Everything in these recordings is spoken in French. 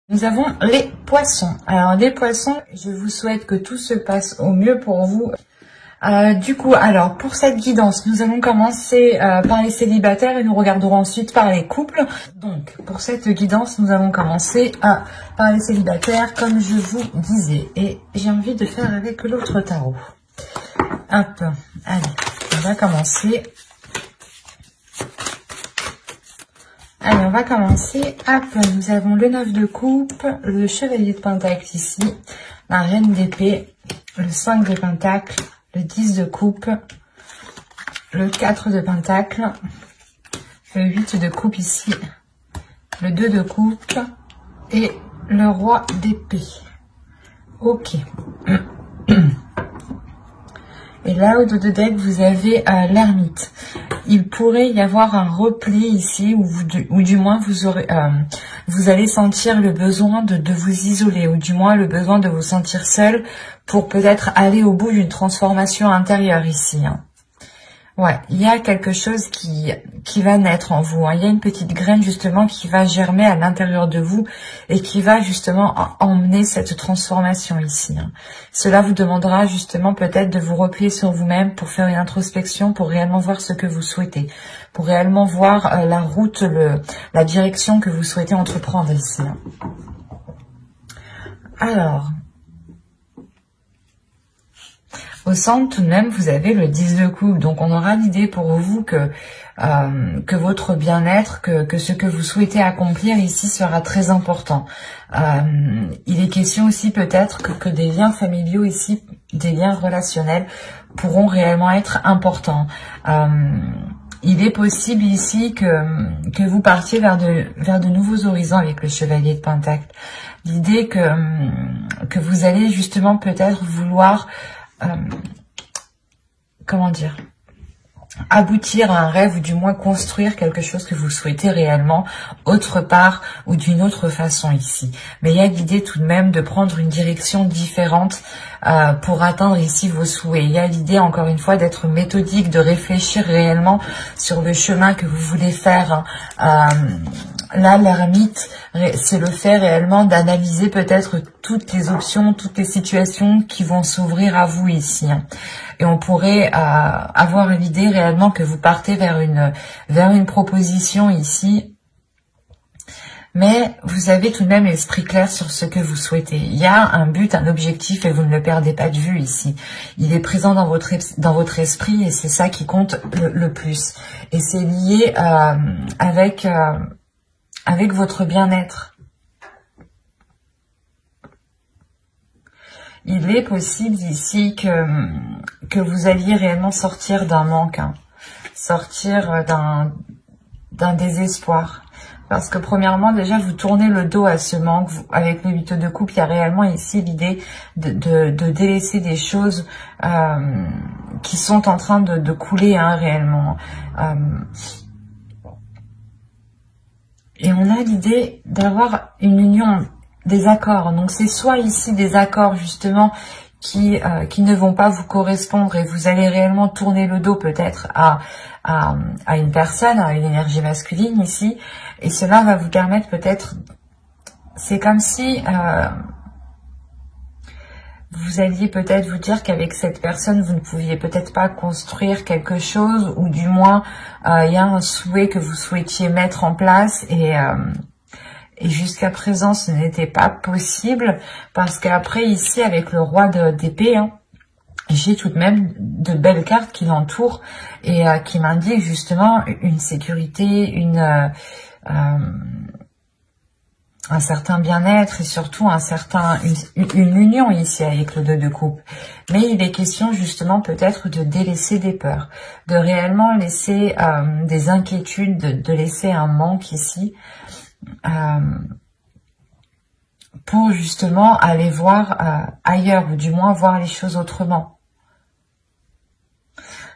Nous avons les poissons. Alors les poissons, je vous souhaite que tout se passe au mieux pour vous. Du coup, alors pour cette guidance, nous allons commencer par les célibataires et nous regarderons ensuite par les couples. Donc pour cette guidance, nous allons commencer par les célibataires comme je vous disais. Et j'ai envie de faire avec l'autre tarot. Hop, allez, on va commencer. Allez, on va commencer. Hop, nous avons le 9 de coupe, le chevalier de pentacle ici, la reine d'épée, le 5 de pentacle, le 10 de coupe, le 4 de pentacle, le 8 de coupe ici, le 2 de coupe et le roi d'épée. Ok. Et là, au dos de deck, vous avez l'ermite. Il pourrait y avoir un repli ici, ou du moins vous allez sentir le besoin de vous isoler, ou du moins le besoin de vous sentir seul pour peut-être aller au bout d'une transformation intérieure ici. Hein. Ouais, il y a quelque chose qui va naître en vous. Hein. Il y a une petite graine justement qui va germer à l'intérieur de vous et qui va justement emmener cette transformation ici. Hein. Cela vous demandera justement peut-être de vous replier sur vous-même pour faire une introspection, pour réellement voir ce que vous souhaitez, pour réellement voir la route, la direction que vous souhaitez entreprendre ici. Hein. Alors, au centre, tout de même, vous avez le 10 de coupe. Donc, on aura l'idée pour vous que votre bien-être, que ce que vous souhaitez accomplir ici sera très important. Il est question aussi peut-être que des liens familiaux ici, des liens relationnels pourront réellement être importants. Il est possible ici que vous partiez vers de nouveaux horizons avec le chevalier de pentacle. L'idée que vous allez justement peut-être vouloir... comment dire, aboutir à un rêve ou du moins construire quelque chose que vous souhaitez réellement autre part ou d'une autre façon ici. Mais il y a l'idée tout de même de prendre une direction différente pour atteindre ici vos souhaits. Il y a l'idée encore une fois d'être méthodique, de réfléchir réellement sur le chemin que vous voulez faire. Là, l'ermite, c'est le fait réellement d'analyser peut-être toutes les options, toutes les situations qui vont s'ouvrir à vous ici. Et on pourrait avoir l'idée réellement que vous partez vers une proposition ici. Mais vous avez tout de même l'esprit clair sur ce que vous souhaitez. Il y a un but, un objectif et vous ne le perdez pas de vue ici. Il est présent dans votre esprit et c'est ça qui compte le plus. Et c'est lié avec votre bien-être. Il est possible ici que vous alliez réellement sortir d'un manque, hein, sortir d'un désespoir. Parce que premièrement, déjà, vous tournez le dos à ce manque. Avec le 8 de coupe, il y a réellement ici l'idée de délaisser des choses qui sont en train de couler hein, réellement. Et on a l'idée d'avoir une union, des accords. Donc c'est soit ici des accords justement qui ne vont pas vous correspondre et vous allez réellement tourner le dos peut-être à une personne, à une énergie masculine ici. Et cela va vous permettre peut-être, c'est comme si vous alliez peut-être vous dire qu'avec cette personne, vous ne pouviez peut-être pas construire quelque chose, ou du moins, il y a un souhait que vous souhaitiez mettre en place, et jusqu'à présent, ce n'était pas possible, parce qu'après, ici, avec le roi d'épée, hein, j'ai tout de même de belles cartes qui l'entourent, et qui m'indiquent justement une sécurité, un certain bien-être et surtout une union ici avec le 2 de coupe. Mais il est question justement peut-être de délaisser des peurs, de réellement laisser des inquiétudes, de laisser un manque ici pour justement aller voir ailleurs ou du moins voir les choses autrement.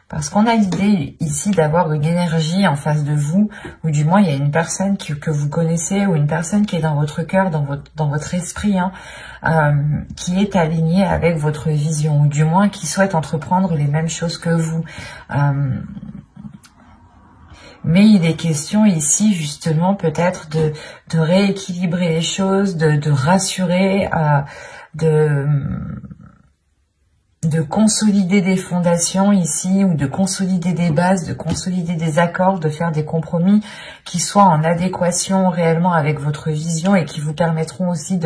Parce qu'on a l'idée ici d'avoir une énergie en face de vous, ou du moins il y a une personne que vous connaissez, ou une personne qui est dans votre cœur, dans votre esprit, hein, qui est alignée avec votre vision, ou du moins qui souhaite entreprendre les mêmes choses que vous. Mais il est question ici justement peut-être de rééquilibrer les choses, de rassurer, de consolider des fondations ici, ou de consolider des bases, de consolider des accords, de faire des compromis qui soient en adéquation réellement avec votre vision et qui vous permettront aussi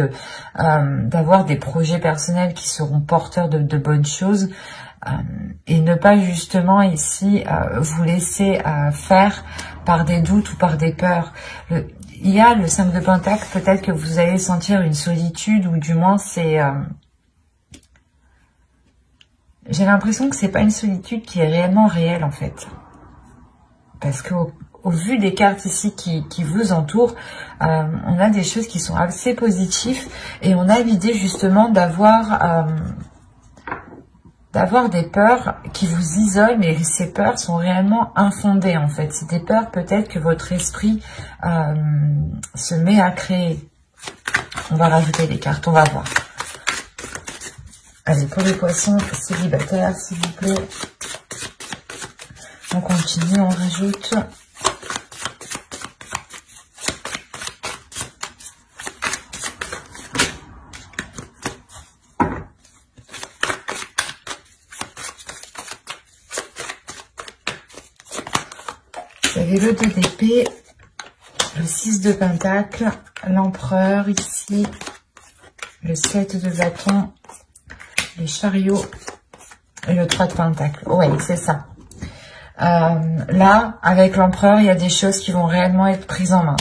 d'avoir des projets personnels qui seront porteurs de bonnes choses, et ne pas justement ici vous laisser faire par des doutes ou par des peurs. Il y a le 5 de Pentacle, peut-être que vous allez sentir une solitude, ou du moins c'est... j'ai l'impression que c'est pas une solitude qui est réellement réelle en fait. Parce que au vu des cartes ici qui vous entourent, on a des choses qui sont assez positives, et on a l'idée justement d'avoir des peurs qui vous isolent, mais ces peurs sont réellement infondées en fait. C'est des peurs peut-être que votre esprit se met à créer. On va rajouter des cartes, on va voir. Allez, pour les poissons célibataires, s'il vous plaît. On continue, on rajoute. Vous avez le 2 d'épée, le 6 de Pentacle, l'empereur ici, le 7 de bâton, les chariots et le 3 de Pentacle. Ouais, c'est ça. Là, avec l'empereur, il y a des choses qui vont réellement être prises en main.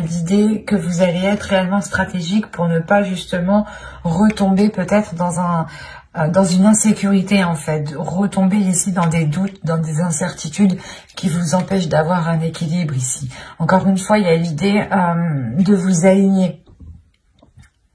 L'idée que vous allez être réellement stratégique pour ne pas justement retomber peut-être dans une insécurité en fait, retomber ici dans des doutes, dans des incertitudes qui vous empêchent d'avoir un équilibre ici. Encore une fois, il y a l'idée de vous aligner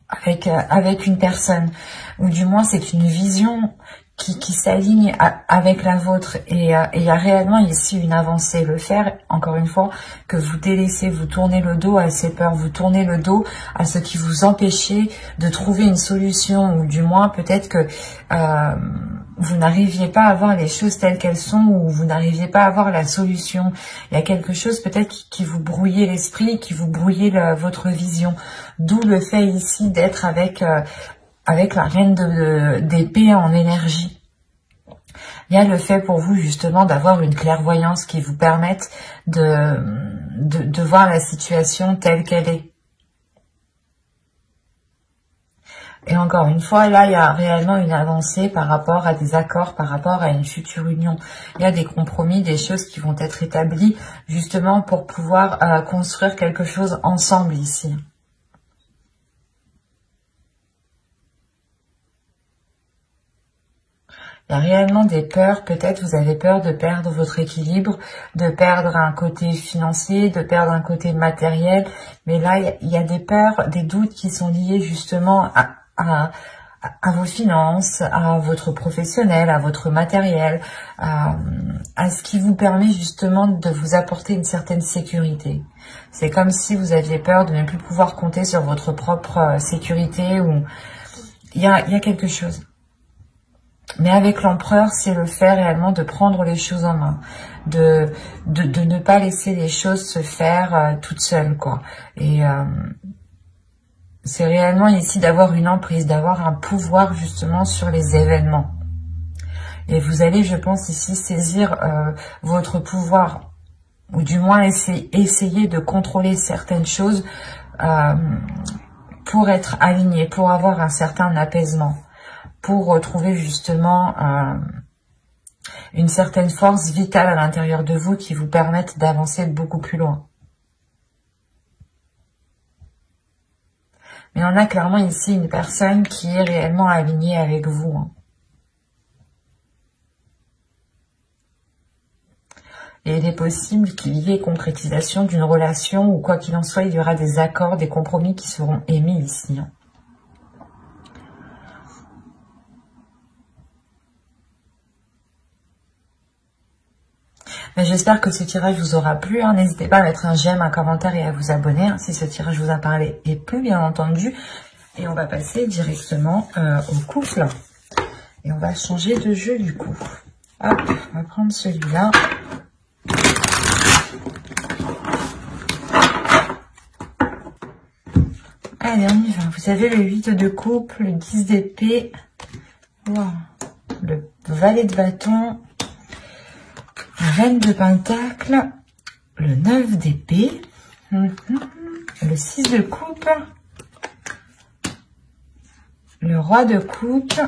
avec une personne, ou du moins c'est une vision qui s'aligne avec la vôtre, et il y a réellement ici une avancée. Le faire, encore une fois, que vous délaissez, vous tournez le dos à ces peurs, vous tournez le dos à ce qui vous empêchait de trouver une solution, ou du moins peut-être que vous n'arriviez pas à voir les choses telles qu'elles sont, ou vous n'arriviez pas à voir la solution. Il y a quelque chose peut-être qui vous brouillait l'esprit, qui vous brouillait votre vision. D'où le fait ici d'être avec la reine d'épée en énergie. Il y a le fait pour vous justement d'avoir une clairvoyance qui vous permette de voir la situation telle qu'elle est. Et encore une fois, là, il y a réellement une avancée par rapport à des accords, par rapport à une future union. Il y a des compromis, des choses qui vont être établies justement pour pouvoir construire quelque chose ensemble ici. Il y a réellement des peurs, peut-être vous avez peur de perdre votre équilibre, de perdre un côté financier, de perdre un côté matériel. Mais là, il y a des peurs, des doutes qui sont liés justement à vos finances, à votre professionnel, à votre matériel, à ce qui vous permet justement de vous apporter une certaine sécurité. C'est comme si vous aviez peur de ne plus pouvoir compter sur votre propre sécurité, ou il y a quelque chose. Mais avec l'empereur, c'est le fait réellement de prendre les choses en main, de ne pas laisser les choses se faire toutes seules, quoi. Et c'est réellement ici d'avoir une emprise, d'avoir un pouvoir justement sur les événements. Et vous allez, je pense, ici saisir votre pouvoir, ou du moins essayer de contrôler certaines choses pour être aligné, pour avoir un certain apaisement, pour retrouver justement une certaine force vitale à l'intérieur de vous qui vous permette d'avancer beaucoup plus loin. Mais on a clairement ici une personne qui est réellement alignée avec vous, hein. Et il est possible qu'il y ait concrétisation d'une relation, ou quoi qu'il en soit, il y aura des accords, des compromis qui seront émis ici, hein. J'espère que ce tirage vous aura plu, hein. N'hésitez pas à mettre un j'aime, un commentaire et à vous abonner, hein, si ce tirage vous a parlé et plu, bien entendu. Et on va passer directement au couple. Et on va changer de jeu du coup. Hop, on va prendre celui-là. Allez, on y va. Vous avez le 8 de coupe, le 10 d'épée, wow. Le valet de bâton, la reine de pentacle, le 9 d'épée, le 6 de coupe, le roi de coupe,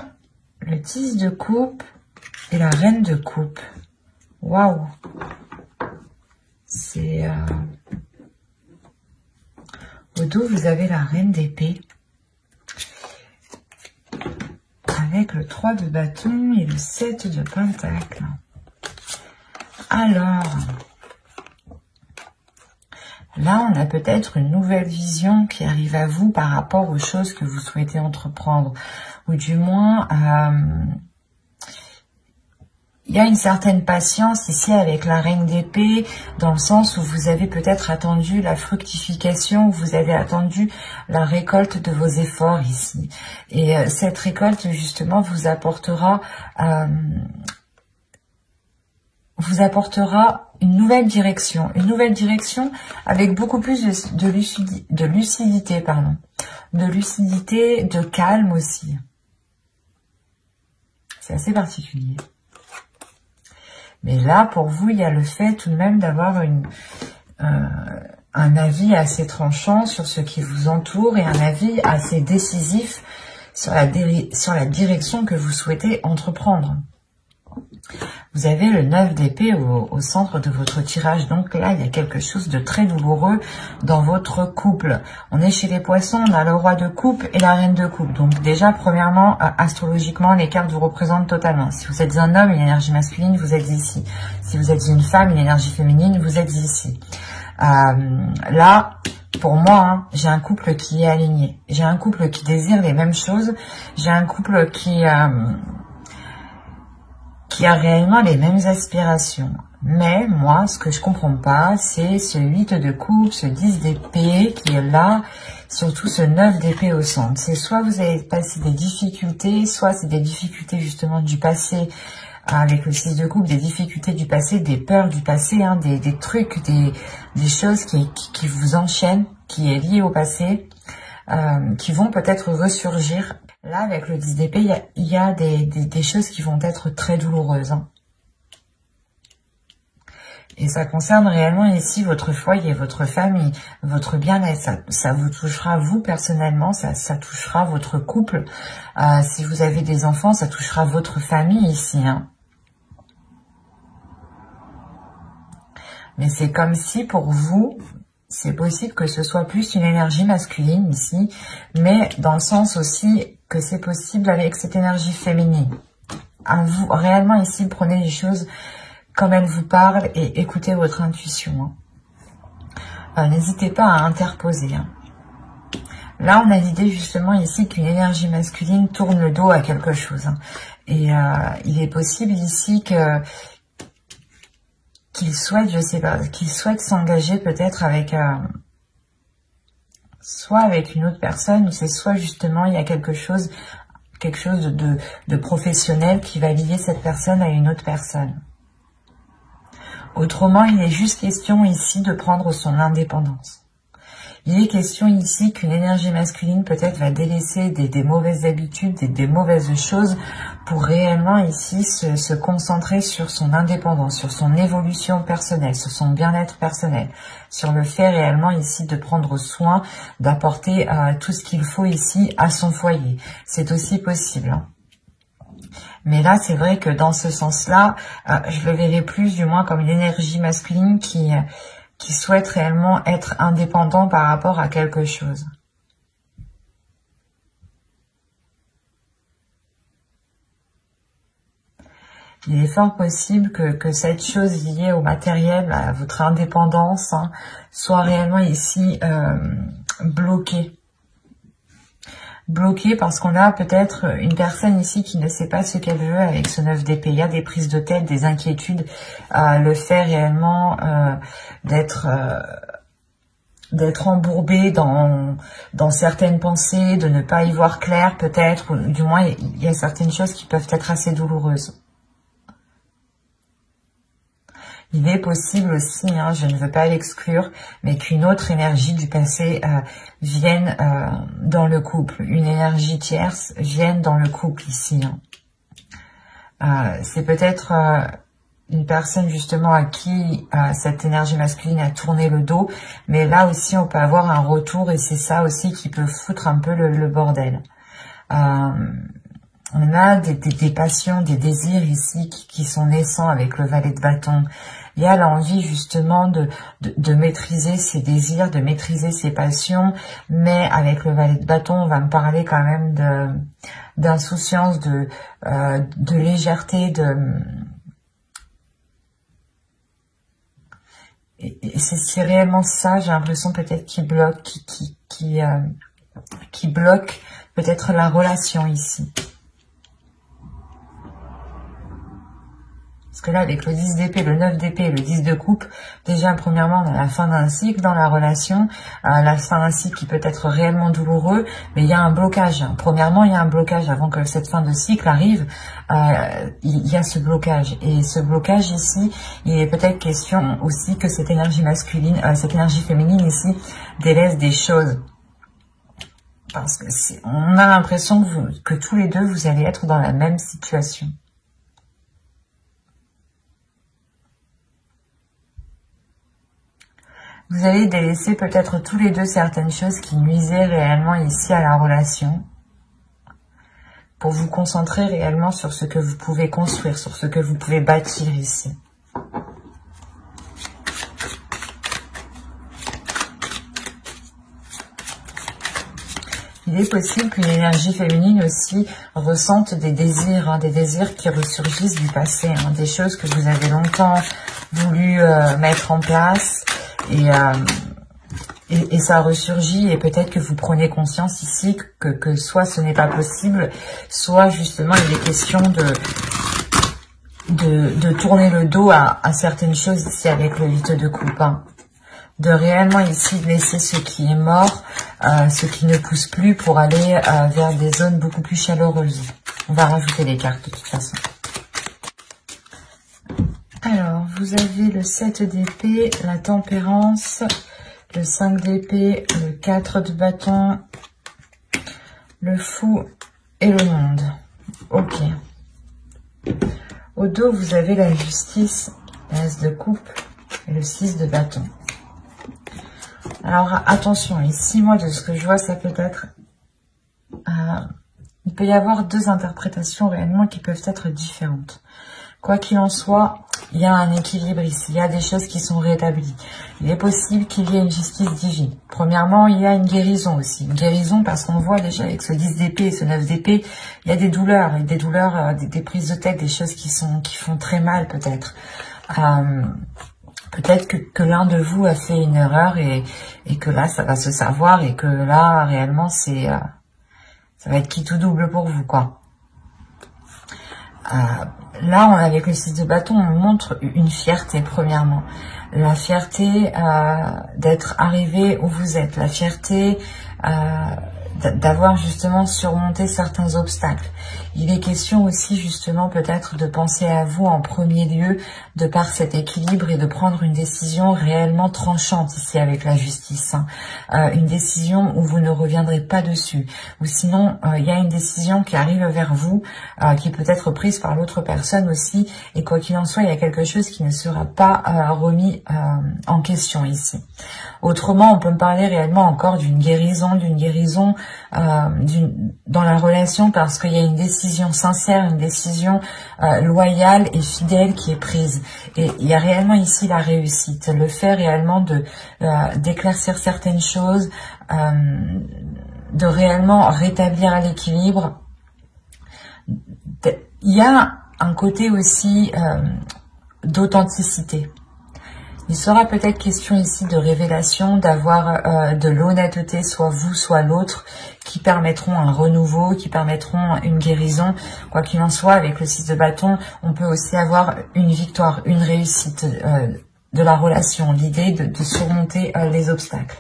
le 10 de coupe et la reine de coupe. Waouh! C'est... Au dos, vous avez la reine d'épée. Avec le 3 de bâton et le 7 de pentacle. Alors... Là, on a peut-être une nouvelle vision qui arrive à vous par rapport aux choses que vous souhaitez entreprendre. Ou du moins, il y a une certaine patience ici avec la reine d'épée, dans le sens où vous avez peut-être attendu la fructification, où vous avez attendu la récolte de vos efforts ici. Et cette récolte, justement, vous apportera une nouvelle direction avec beaucoup plus de lucidité, de calme aussi. C'est assez particulier. Mais là, pour vous, il y a le fait tout de même d'avoir un avis assez tranchant sur ce qui vous entoure et un avis assez décisif sur la direction que vous souhaitez entreprendre. Vous avez le 9 d'épée au centre de votre tirage. Donc là, il y a quelque chose de très douloureux dans votre couple. On est chez les poissons, on a le roi de coupe et la reine de coupe. Donc déjà, premièrement, astrologiquement, les cartes vous représentent totalement. Si vous êtes un homme, une énergie masculine, vous êtes ici. Si vous êtes une femme, une énergie féminine, vous êtes ici. Là, pour moi, j'ai un couple qui est aligné. J'ai un couple qui désire les mêmes choses. J'ai un couple qui a réellement les mêmes aspirations. Mais moi, ce que je comprends pas, c'est ce 8 de coupe, ce 10 d'épée qui est là, surtout ce 9 d'épée au centre. C'est soit vous avez passé des difficultés, soit c'est des difficultés justement du passé avec le 6 de coupe, des difficultés du passé, des peurs du passé, hein, des trucs, des choses qui vous enchaînent, qui est lié au passé, qui vont peut-être ressurgir. Là, avec le 10 d'épée, il y a des choses qui vont être très douloureuses. Hein. Et ça concerne réellement ici votre foyer, votre famille, votre bien-être. Ça vous touchera vous personnellement, ça touchera votre couple. Si vous avez des enfants, ça touchera votre famille ici. Hein. Mais c'est comme si pour vous... C'est possible que ce soit plus une énergie masculine ici, mais dans le sens aussi que c'est possible avec cette énergie féminine. À vous, réellement ici, prenez les choses comme elles vous parlent et écoutez votre intuition. Hein. N'hésitez pas à interposer. Hein. Là, on a l'idée justement ici qu'une énergie masculine tourne le dos à quelque chose. Hein. Et il est possible ici que... qu'il souhaite, je sais pas, qu'il souhaite s'engager peut-être avec soit avec une autre personne, ou c'est soit justement il y a quelque chose de professionnel qui va lier cette personne à une autre personne. Autrement, il est juste question ici de prendre son indépendance. Il est question ici qu'une énergie masculine peut-être va délaisser des mauvaises habitudes, des mauvaises choses pour réellement ici se concentrer sur son indépendance, sur son évolution personnelle, sur son bien-être personnel, sur le fait réellement ici de prendre soin, d'apporter tout ce qu'il faut ici à son foyer. C'est aussi possible. Hein. Mais là, c'est vrai que dans ce sens-là, je le verrai plus du moins comme une énergie masculine qui souhaite réellement être indépendant par rapport à quelque chose. Il est fort possible que cette chose liée au matériel, à votre indépendance, hein, soit réellement ici bloquée. Bloquée parce qu'on a peut-être une personne ici qui ne sait pas ce qu'elle veut avec ce 9 d'épée. Il y a des prises de tête, des inquiétudes, le fait réellement d'être embourbé dans certaines pensées, de ne pas y voir clair peut-être, ou du moins il y a certaines choses qui peuvent être assez douloureuses. Il est possible aussi, hein, je ne veux pas l'exclure, mais qu'une autre énergie du passé vienne dans le couple. Une énergie tierce vienne dans le couple ici. Hein. C'est peut-être une personne justement à qui cette énergie masculine a tourné le dos, mais là aussi on peut avoir un retour et c'est ça aussi qui peut foutre un peu le bordel. On a des passions, des désirs ici qui sont naissants avec le valet de bâton. Il y a l'envie justement de maîtriser ses désirs, de maîtriser ses passions, mais avec le valet de bâton, on va me parler quand même d'insouciance, de légèreté, et c'est réellement ça, j'ai l'impression peut-être qui bloque, qui bloque peut-être la relation ici. Parce que là, avec le 10 d'épée, le 9 d'épée et le 10 de coupe, déjà, premièrement, on a la fin d'un cycle dans la relation, la fin d'un cycle qui peut être réellement douloureux, mais il y a un blocage. Premièrement, il y a un blocage avant que cette fin de cycle arrive, il y a ce blocage. Et ce blocage ici, il est peut-être question aussi que cette énergie masculine, cette énergie féminine ici, délaisse des choses. Parce que on a l'impression que tous les deux, vous allez être dans la même situation. Vous allez délaisser peut-être tous les deux certaines choses qui nuisaient réellement ici à la relation pour vous concentrer réellement sur ce que vous pouvez construire, sur ce que vous pouvez bâtir ici. Il est possible qu'une énergie féminine aussi ressente des désirs, hein, des désirs qui ressurgissent du passé, hein, des choses que vous avez longtemps voulu mettre en place. Et ça ressurgit et peut-être que vous prenez conscience ici que soit ce n'est pas possible, soit justement il est question de tourner le dos à certaines choses ici avec le 8 de coupe. Hein. De réellement ici laisser ce qui est mort, ce qui ne pousse plus pour aller vers des zones beaucoup plus chaleureuses. On va rajouter les cartes de toute façon. Alors, vous avez le 7 d'épée, la tempérance, le 5 d'épée, le 4 de bâton, le fou et le monde. Ok. Au dos, vous avez la justice, l'as de coupe et le 6 de bâton. Alors, attention, ici, moi, de ce que je vois, ça peut être... il peut y avoir deux interprétations réellement qui peuvent être différentes. Quoi qu'il en soit, il y a un équilibre ici, il y a des choses qui sont rétablies. Il est possible qu'il y ait une justice divine. Premièrement, il y a une guérison aussi. Une guérison parce qu'on voit déjà avec ce 10 d'épée et ce 9 d'épée, il y a des douleurs, des prises de tête, des choses qui font très mal peut-être. Peut-être que l'un de vous a fait une erreur et que là, ça va se savoir et que là, réellement, ça va être qui tout double pour vous, quoi. Là, avec le 6 de bâton, on montre une fierté, premièrement. La fierté d'être arrivé où vous êtes. La fierté d'avoir justement surmonté certains obstacles. Il est question aussi justement peut-être de penser à vous en premier lieu de par cet équilibre et de prendre une décision réellement tranchante ici avec la justice. Une décision où vous ne reviendrez pas dessus. Ou sinon, il y a une décision qui arrive vers vous, qui peut être prise par l'autre personne aussi. Et quoi qu'il en soit, il y a quelque chose qui ne sera pas remis en question ici. Autrement, on peut me parler réellement encore d'une guérison dans la relation parce qu'il y a une décision sincère, une décision loyale et fidèle qui est prise. Et il y a réellement ici la réussite, le fait réellement d'éclaircir certaines choses, de réellement rétablir l'équilibre. Il y a un côté aussi d'authenticité. Il sera peut-être question ici de révélation, d'avoir de l'honnêteté, soit vous, soit l'autre, qui permettront un renouveau, qui permettront une guérison. Quoi qu'il en soit, avec le 6 de bâton, on peut aussi avoir une victoire, une réussite de la relation, l'idée de surmonter les obstacles.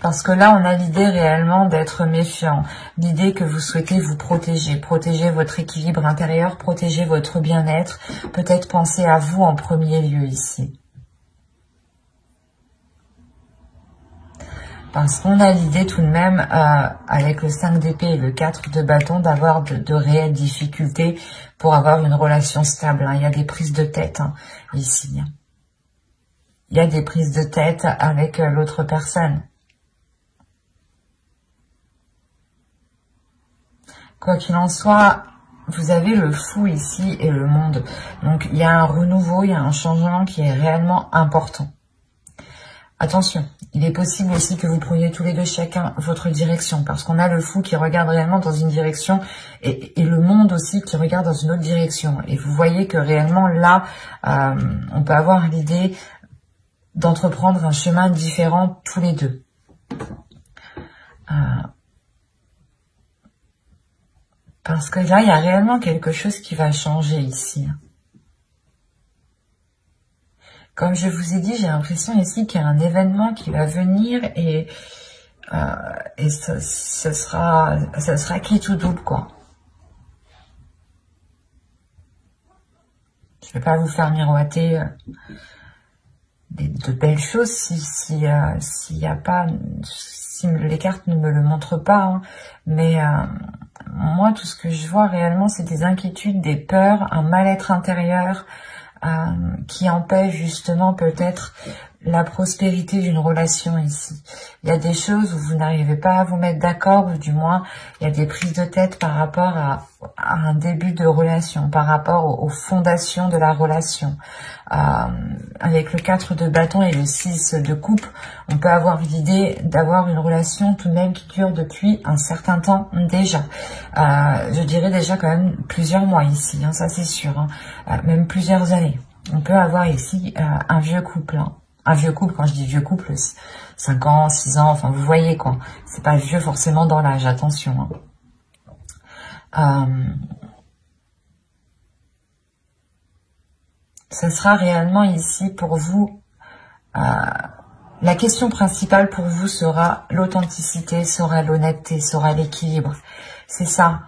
Parce que là, on a l'idée réellement d'être méfiant. L'idée que vous souhaitez vous protéger. Protéger votre équilibre intérieur, protéger votre bien-être. Peut-être penser à vous en premier lieu ici. Parce qu'on a l'idée tout de même, avec le 5 d'épée et le 4 de bâton, d'avoir de réelles difficultés pour avoir une relation stable. Il y a des prises de tête ici. Il y a des prises de tête avec l'autre personne. Quoi qu'il en soit, vous avez le fou ici et le monde. Donc, il y a un renouveau, il y a un changement qui est réellement important. Attention, il est possible aussi que vous preniez tous les deux chacun votre direction. Parce qu'on a le fou qui regarde réellement dans une direction et le monde aussi qui regarde dans une autre direction. Et vous voyez que réellement là, on peut avoir l'idée d'entreprendre un chemin différent tous les deux. Parce que là, il y a réellement quelque chose qui va changer ici. Comme je vous ai dit, j'ai l'impression ici qu'il y a un événement qui va venir et ce sera quitte ou double, quoi. Je vais pas vous faire miroiter de belles choses si y a pas, si les cartes ne me le montrent pas, mais moi, tout ce que je vois réellement, c'est des inquiétudes, des peurs, un mal-être intérieur qui empêche justement peut-être la prospérité d'une relation ici. Il y a des choses où vous n'arrivez pas à vous mettre d'accord, ou du moins, il y a des prises de tête par rapport à un début de relation, par rapport aux fondations de la relation. Avec le 4 de bâton et le 6 de coupe, on peut avoir l'idée d'avoir une relation tout de même qui dure depuis un certain temps déjà. Je dirais déjà quand même plusieurs mois ici, ça c'est sûr, même plusieurs années. On peut avoir ici un vieux couple, Un vieux couple, quand je dis vieux couple, 5 ans, 6 ans, enfin vous voyez quoi. C'est pas vieux forcément dans l'âge, attention. Ce sera réellement ici pour vous, la question principale pour vous sera l'authenticité, sera l'honnêteté, sera l'équilibre. C'est ça,